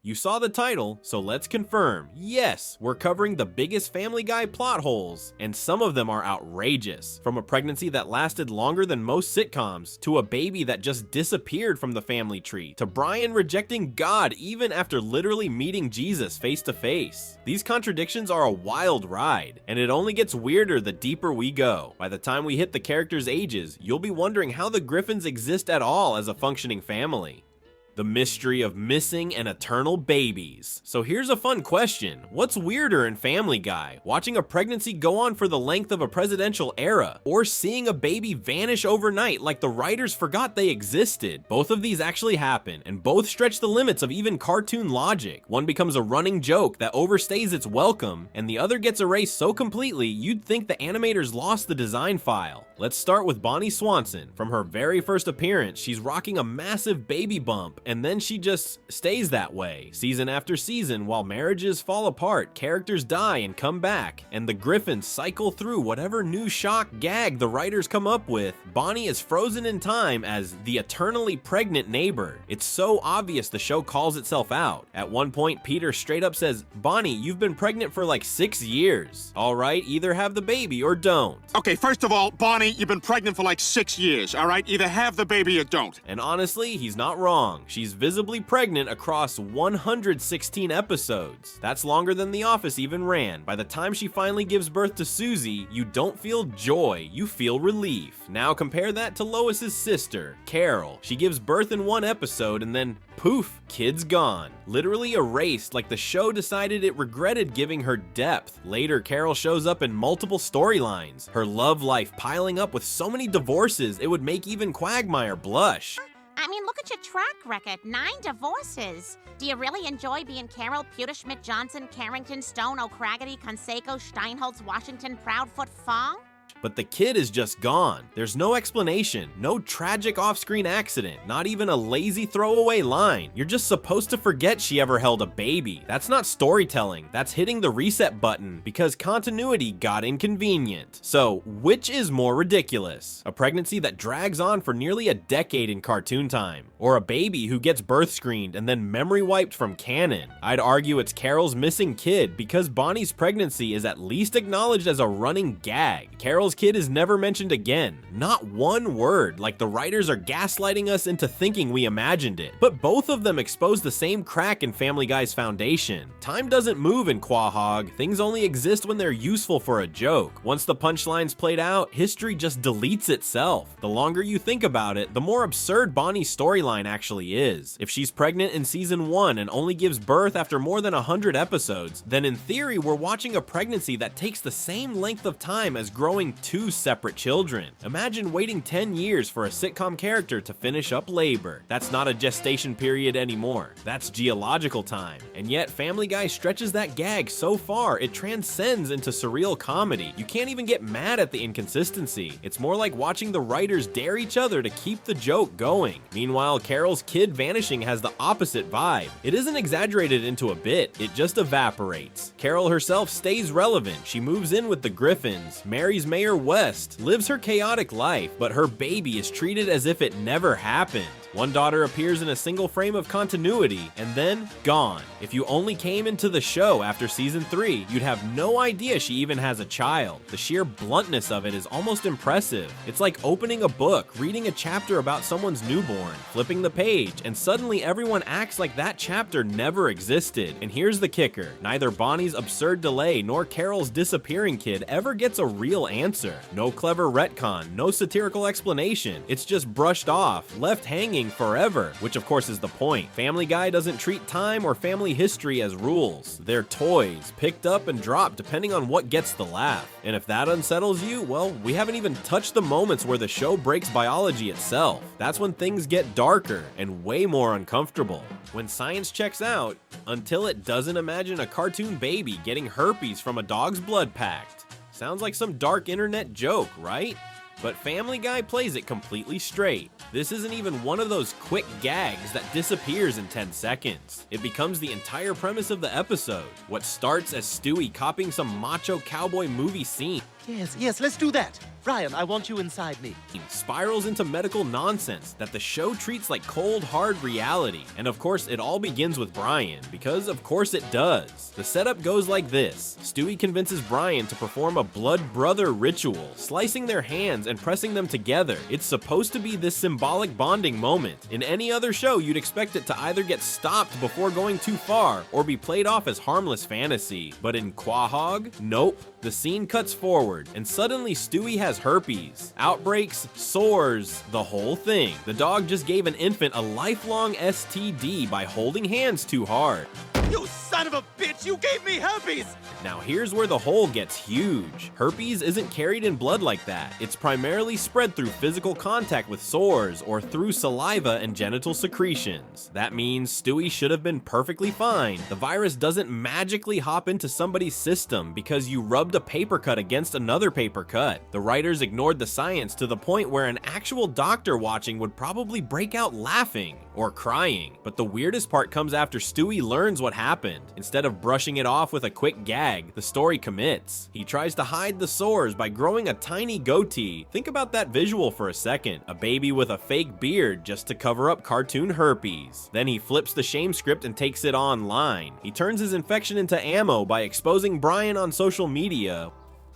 You saw the title, so let's confirm. Yes, we're covering the biggest Family Guy plot holes, and some of them are outrageous. From a pregnancy that lasted longer than most sitcoms, to a baby that just disappeared from the family tree, to Brian rejecting God even after literally meeting Jesus face to face. These contradictions are a wild ride, and it only gets weirder the deeper we go. By the time we hit the characters' ages, you'll be wondering how the Griffins exist at all as a functioning family. The mystery of missing and eternal babies. So here's a fun question. What's weirder in Family Guy? Watching a pregnancy go on for the length of a presidential era, or seeing a baby vanish overnight like the writers forgot they existed? Both of these actually happen, and both stretch the limits of even cartoon logic. One becomes a running joke that overstays its welcome, and the other gets erased so completely you'd think the animators lost the design file. Let's start with Bonnie Swanson. From her very first appearance, she's rocking a massive baby bump, and then she just stays that way, season after season, while marriages fall apart, characters die and come back, and the Griffins cycle through whatever new shock gag the writers come up with. Bonnie is frozen in time as the eternally pregnant neighbor. It's so obvious the show calls itself out. At one point, Peter straight up says, "Bonnie, you've been pregnant for like 6 years. All right, either have the baby or don't." Okay, first of all, Bonnie, you've been pregnant for like 6 years, all right? Either have the baby or don't. And honestly, he's not wrong. She's visibly pregnant across 116 episodes. That's longer than The Office even ran. By the time she finally gives birth to Susie, you don't feel joy, you feel relief. Now compare that to Lois's sister, Carol. She gives birth in one episode and then poof, kid's gone. Literally erased, like the show decided it regretted giving her depth. Later, Carol shows up in multiple storylines, her love life piling up with so many divorces it would make even Quagmire blush. I mean, look at your track record. 9 divorces. Do you really enjoy being Carol, Pewter, Schmidt, Johnson, Carrington, Stone, O'Craggedy, Conseco, Steinholtz, Washington, Proudfoot, Fong? But the kid is just gone. There's no explanation, no tragic off-screen accident, not even a lazy throwaway line. You're just supposed to forget she ever held a baby. That's not storytelling, that's hitting the reset button because continuity got inconvenient. So, which is more ridiculous? A pregnancy that drags on for nearly a decade in cartoon time, or a baby who gets birth screened and then memory wiped from canon? I'd argue it's Carol's missing kid because Bonnie's pregnancy is at least acknowledged as a running gag. Carol's kid is never mentioned again. Not one word, like the writers are gaslighting us into thinking we imagined it. But both of them expose the same crack in Family Guy's foundation. Time doesn't move in Quahog. Things only exist when they're useful for a joke. Once the punchline's played out, history just deletes itself. The longer you think about it, the more absurd Bonnie's storyline actually is. If she's pregnant in season 1 and only gives birth after more than 100 episodes, then in theory we're watching a pregnancy that takes the same length of time as growing 2 separate children. Imagine waiting 10 years for a sitcom character to finish up labor. That's not a gestation period anymore. That's geological time. And yet Family Guy stretches that gag so far it transcends into surreal comedy. You can't even get mad at the inconsistency. It's more like watching the writers dare each other to keep the joke going. Meanwhile, Carol's kid vanishing has the opposite vibe. It isn't exaggerated into a bit, it just evaporates. Carol herself stays relevant. She moves in with the Griffins, marries Mayor West, lives her chaotic life, but her baby is treated as if it never happened. One daughter appears in a single frame of continuity, and then gone. If you only came into the show after season 3, you'd have no idea she even has a child. The sheer bluntness of it is almost impressive. It's like opening a book, reading a chapter about someone's newborn, flipping the page, and suddenly everyone acts like that chapter never existed. And here's the kicker. Neither Bonnie's absurd delay nor Carol's disappearing kid ever gets a real answer. No clever retcon, no satirical explanation. It's just brushed off, left hanging forever, which of course is the point. Family Guy doesn't treat time or family history as rules. They're toys, picked up and dropped depending on what gets the laugh. And if that unsettles you, well, we haven't even touched the moments where the show breaks biology itself. That's when things get darker and way more uncomfortable. When science checks out, until it doesn't imagine a cartoon baby getting herpes from a dog's blood pact. Sounds like some dark internet joke, right? But Family Guy plays it completely straight. This isn't even one of those quick gags that disappears in 10 seconds. It becomes the entire premise of the episode. What starts as Stewie copying some macho cowboy movie scene Yes, let's do that. Brian, I want you inside me. Spirals into medical nonsense that the show treats like cold, hard reality. And of course, it all begins with Brian, because of course it does. The setup goes like this. Stewie convinces Brian to perform a blood brother ritual, slicing their hands and pressing them together. It's supposed to be this symbolic bonding moment. In any other show, you'd expect it to either get stopped before going too far, or be played off as harmless fantasy. But in Quahog, nope. The scene cuts forward, and suddenly Stewie has herpes. Outbreaks, sores, the whole thing. The dog just gave an infant a lifelong STD by holding hands too hard. You son of a bitch, you gave me herpes! Now here's where the hole gets huge. Herpes isn't carried in blood like that. It's primarily spread through physical contact with sores or through saliva and genital secretions. That means Stewie should have been perfectly fine. The virus doesn't magically hop into somebody's system because you rubbed a paper cut against another paper cut. The writers ignored the science to the point where an actual doctor watching would probably break out laughing or crying. But the weirdest part comes after Stewie learns what happened. Instead of brushing it off with a quick gag, the story commits. He tries to hide the sores by growing a tiny goatee. Think about that visual for a second. A baby with a fake beard just to cover up cartoon herpes. Then he flips the shame script and takes it online. He turns his infection into ammo by exposing Brian on social media.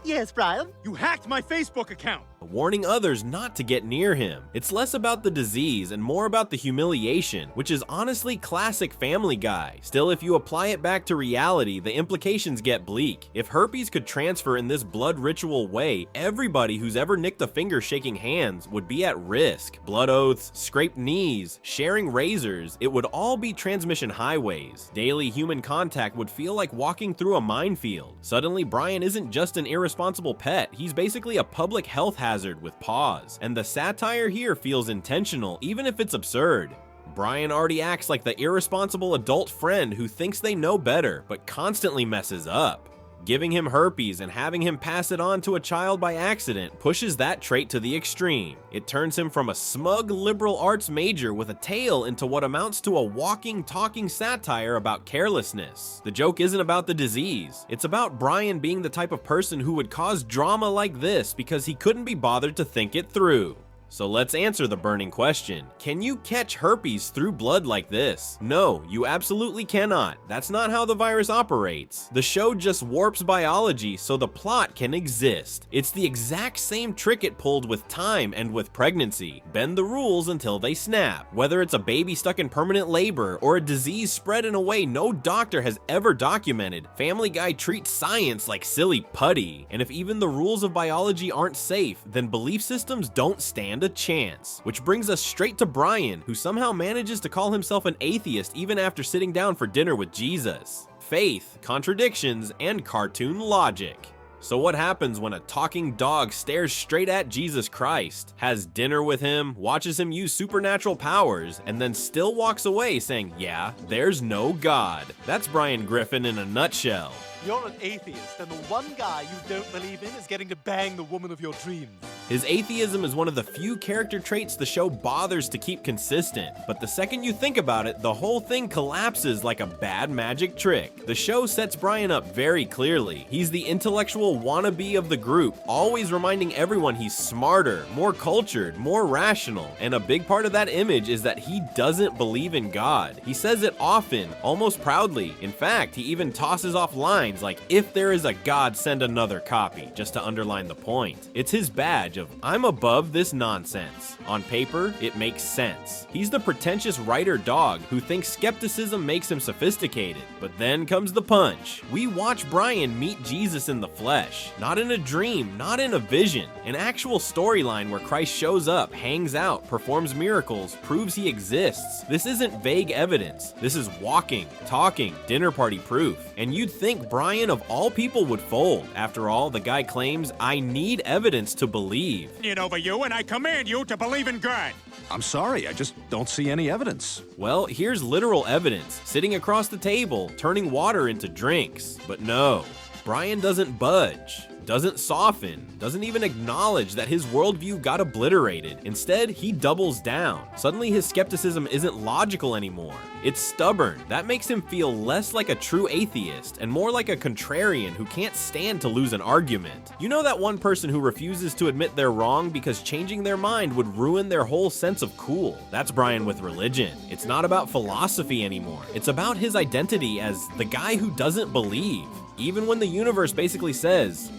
Yes, Brian? You hacked my Facebook account. Warning others not to get near him. It's less about the disease and more about the humiliation, which is honestly classic Family Guy. Still, if you apply it back to reality, the implications get bleak. If herpes could transfer in this blood ritual way, everybody who's ever nicked a finger shaking hands would be at risk. Blood oaths, scraped knees, sharing razors, it would all be transmission highways. Daily human contact would feel like walking through a minefield. Suddenly, Brian isn't just an irresponsible pet, he's basically a public health hazard with paws. And the satire here feels intentional, even if it's absurd. Brian already acts like the irresponsible adult friend who thinks they know better, but constantly messes up. Giving him herpes and having him pass it on to a child by accident pushes that trait to the extreme. It turns him from a smug liberal arts major with a tail into what amounts to a walking, talking satire about carelessness. The joke isn't about the disease. It's about Brian being the type of person who would cause drama like this because he couldn't be bothered to think it through. So let's answer the burning question. Can you catch herpes through blood like this? No, you absolutely cannot. That's not how the virus operates. The show just warps biology so the plot can exist. It's the exact same trick it pulled with time and with pregnancy. Bend the rules until they snap. Whether it's a baby stuck in permanent labor or a disease spread in a way no doctor has ever documented, Family Guy treats science like silly putty. And if even the rules of biology aren't safe, then belief systems don't stand a chance. Which brings us straight to Brian, who somehow manages to call himself an atheist even after sitting down for dinner with Jesus. Faith, contradictions, and cartoon logic. So what happens when a talking dog stares straight at Jesus Christ, has dinner with him, watches him use supernatural powers, and then still walks away saying, yeah, there's no God? That's Brian Griffin in a nutshell. You're an atheist, and the one guy you don't believe in is getting to bang the woman of your dreams. His atheism is one of the few character traits the show bothers to keep consistent, but the second you think about it, the whole thing collapses like a bad magic trick. The show sets Brian up very clearly. He's the intellectual wannabe of the group, always reminding everyone he's smarter, more cultured, more rational, and a big part of that image is that he doesn't believe in God. He says it often, almost proudly. In fact, he even tosses off lines like, if there is a God, send another copy, just to underline the point. It's his badge of, I'm above this nonsense. On paper, it makes sense. He's the pretentious writer dog who thinks skepticism makes him sophisticated. But then comes the punch. We watch Brian meet Jesus in the flesh. Not in a dream, not in a vision. An actual storyline where Christ shows up, hangs out, performs miracles, proves he exists. This isn't vague evidence. This is walking, talking, dinner party proof. And you'd think Brian of all people would fold. After all, the guy claims, I need evidence to believe. It over you, and I command you to believe in God. I'm sorry, I just don't see any evidence. Well, here's literal evidence, sitting across the table, turning water into drinks. But no, Brian doesn't budge. doesn't soften, doesn't even acknowledge that his worldview got obliterated. Instead, he doubles down. Suddenly his skepticism isn't logical anymore. It's stubborn. That makes him feel less like a true atheist and more like a contrarian who can't stand to lose an argument. You know that one person who refuses to admit they're wrong because changing their mind would ruin their whole sense of cool? That's Brian with religion. It's not about philosophy anymore. It's about his identity as the guy who doesn't believe. Even when the universe basically says,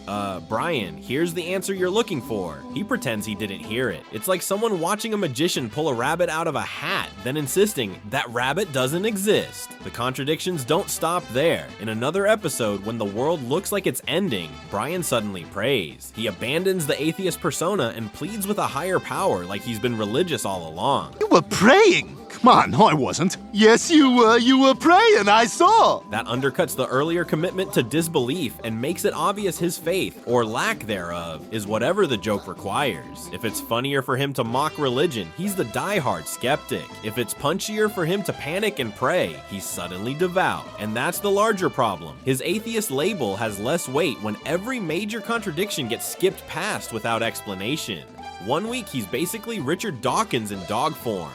Brian, here's the answer you're looking for, he pretends he didn't hear it. It's like someone watching a magician pull a rabbit out of a hat, then insisting that rabbit doesn't exist. The contradictions don't stop there. In another episode, when the world looks like it's ending, Brian suddenly prays. He abandons the atheist persona and pleads with a higher power like he's been religious all along. You were praying! Come on, no, I wasn't. Yes, you were. You were praying, I saw. That undercuts the earlier commitment to disbelief and makes it obvious his faith, or lack thereof, is whatever the joke requires. If it's funnier for him to mock religion, he's the diehard skeptic. If it's punchier for him to panic and pray, he's suddenly devout. And that's the larger problem. His atheist label has less weight when every major contradiction gets skipped past without explanation. One week he's basically Richard Dawkins in dog form.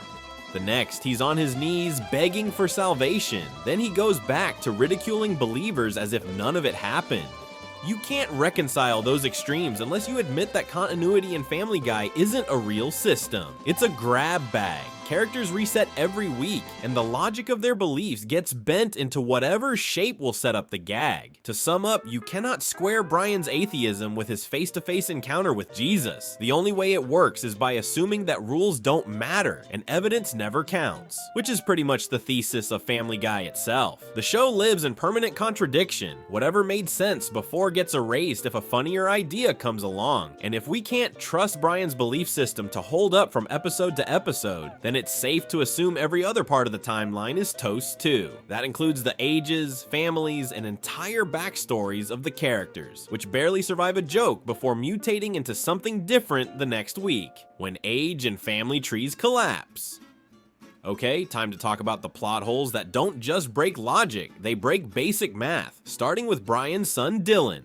The next, he's on his knees begging for salvation. Then he goes back to ridiculing believers as if none of it happened. You can't reconcile those extremes unless you admit that continuity in Family Guy isn't a real system. It's a grab bag. Characters reset every week, and the logic of their beliefs gets bent into whatever shape will set up the gag. To sum up, you cannot square Brian's atheism with his face-to-face encounter with Jesus. The only way it works is by assuming that rules don't matter, and evidence never counts. Which is pretty much the thesis of Family Guy itself. The show lives in permanent contradiction. Whatever made sense before gets erased if a funnier idea comes along. And if we can't trust Brian's belief system to hold up from episode to episode, then it's safe to assume every other part of the timeline is toast too. That includes the ages, families, and entire backstories of the characters, which barely survive a joke before mutating into something different the next week, when age and family trees collapse. Okay, time to talk about the plot holes that don't just break logic, they break basic math, starting with Brian's son Dylan.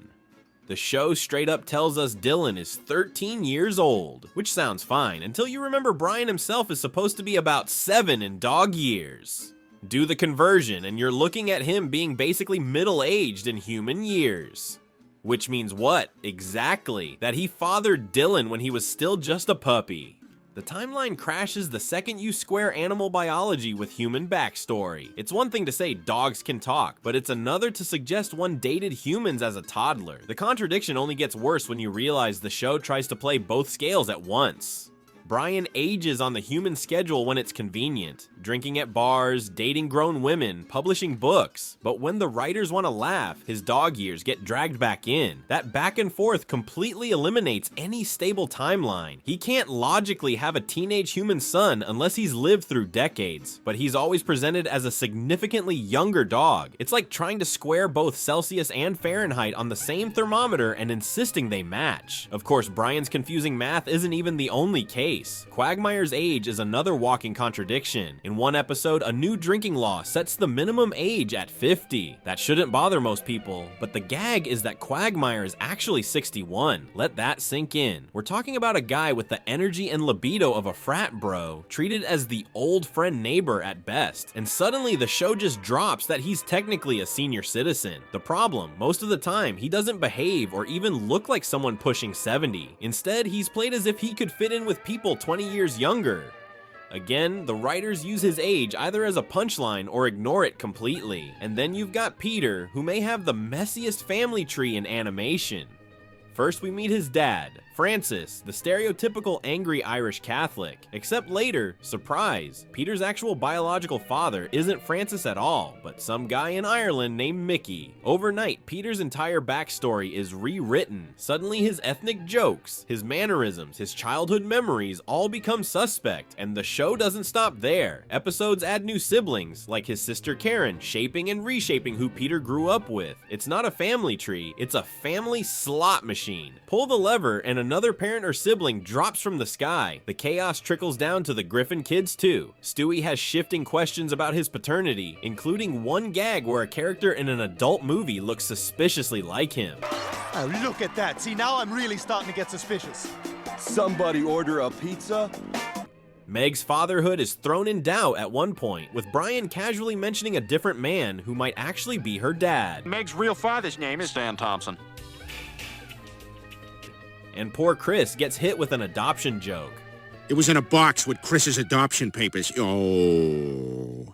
The show straight up tells us Dylan is 13 years old, which sounds fine until you remember Brian himself is supposed to be about 7 in dog years. Do the conversion and you're looking at him being basically middle-aged in human years. Which means what? Exactly, that he fathered Dylan when he was still just a puppy. The timeline crashes the second you square animal biology with human backstory. It's one thing to say dogs can talk, but it's another to suggest one dated humans as a toddler. The contradiction only gets worse when you realize the show tries to play both scales at once. Brian ages on the human schedule when it's convenient, drinking at bars, dating grown women, publishing books. But when the writers want to laugh, his dog years get dragged back in. That back and forth completely eliminates any stable timeline. He can't logically have a teenage human son unless he's lived through decades, but he's always presented as a significantly younger dog. It's like trying to square both Celsius and Fahrenheit on the same thermometer and insisting they match. Of course, Brian's confusing math isn't even the only case. Quagmire's age is another walking contradiction. In one episode, a new drinking law sets the minimum age at 50. That shouldn't bother most people, but the gag is that Quagmire is actually 61. Let that sink in. We're talking about a guy with the energy and libido of a frat bro, treated as the old friend neighbor at best, and suddenly the show just drops that he's technically a senior citizen. The problem, most of the time, he doesn't behave or even look like someone pushing 70. Instead, he's played as if he could fit in with people 20 years younger. Again, the writers use his age either as a punchline or ignore it completely. And then you've got Peter, who may have the messiest family tree in animation. First, we meet his dad, Francis, the stereotypical angry Irish Catholic. Except later, surprise, Peter's actual biological father isn't Francis at all, but some guy in Ireland named Mickey. Overnight, Peter's entire backstory is rewritten. Suddenly his ethnic jokes, his mannerisms, his childhood memories all become suspect, and the show doesn't stop there. Episodes add new siblings, like his sister Karen, shaping and reshaping who Peter grew up with. It's not a family tree, it's a family slot machine. Pull the lever and another parent or sibling drops from the sky, the chaos trickles down to the Griffin kids too. Stewie has shifting questions about his paternity, including one gag where a character in an adult movie looks suspiciously like him. Oh, look at that. See, now I'm really starting to get suspicious. Somebody order a pizza? Meg's fatherhood is thrown in doubt at one point, with Brian casually mentioning a different man who might actually be her dad. Meg's real father's name is Stan Thompson. And poor Chris gets hit with an adoption joke. It was in a box with Chris's adoption papers. Oh.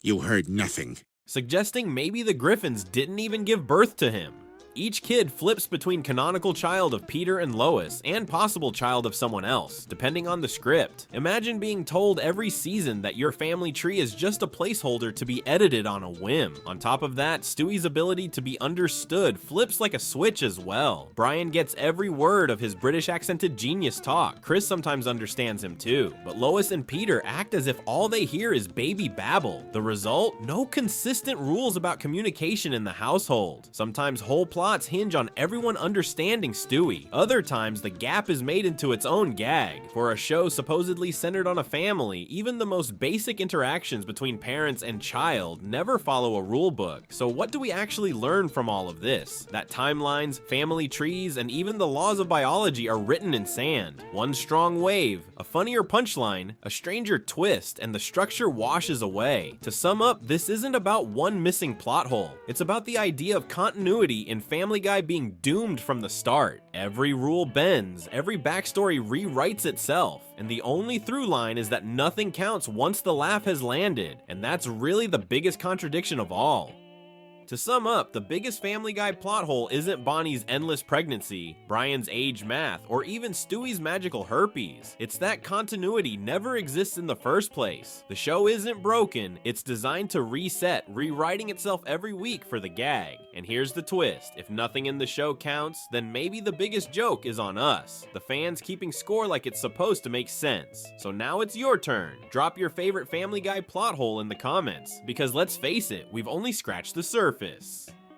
You heard nothing. Suggesting maybe the Griffins didn't even give birth to him. Each kid flips between canonical child of Peter and Lois and possible child of someone else, depending on the script. Imagine being told every season that your family tree is just a placeholder to be edited on a whim. On top of that, Stewie's ability to be understood flips like a switch as well. Brian gets every word of his British accented genius talk. Chris sometimes understands him too, but Lois and Peter act as if all they hear is baby babble. The result? No consistent rules about communication in the household. Sometimes whole plots hinge on everyone understanding Stewie. Other times, the gap is made into its own gag. For a show supposedly centered on a family, even the most basic interactions between parents and child never follow a rule book. So what do we actually learn from all of this? That timelines, family trees, and even the laws of biology are written in sand. One strong wave, a funnier punchline, a stranger twist, and the structure washes away. To sum up, this isn't about one missing plot hole. It's about the idea of continuity in Family Guy being doomed from the start. Every rule bends, every backstory rewrites itself, and the only through line is that nothing counts once the laugh has landed, and that's really the biggest contradiction of all. To sum up, the biggest Family Guy plot hole isn't Bonnie's endless pregnancy, Brian's age math, or even Stewie's magical herpes. It's that continuity never exists in the first place. The show isn't broken, it's designed to reset, rewriting itself every week for the gag. And here's the twist, if nothing in the show counts, then maybe the biggest joke is on us, the fans keeping score like it's supposed to make sense. So now it's your turn. Drop your favorite Family Guy plot hole in the comments, because let's face it, we've only scratched the surface.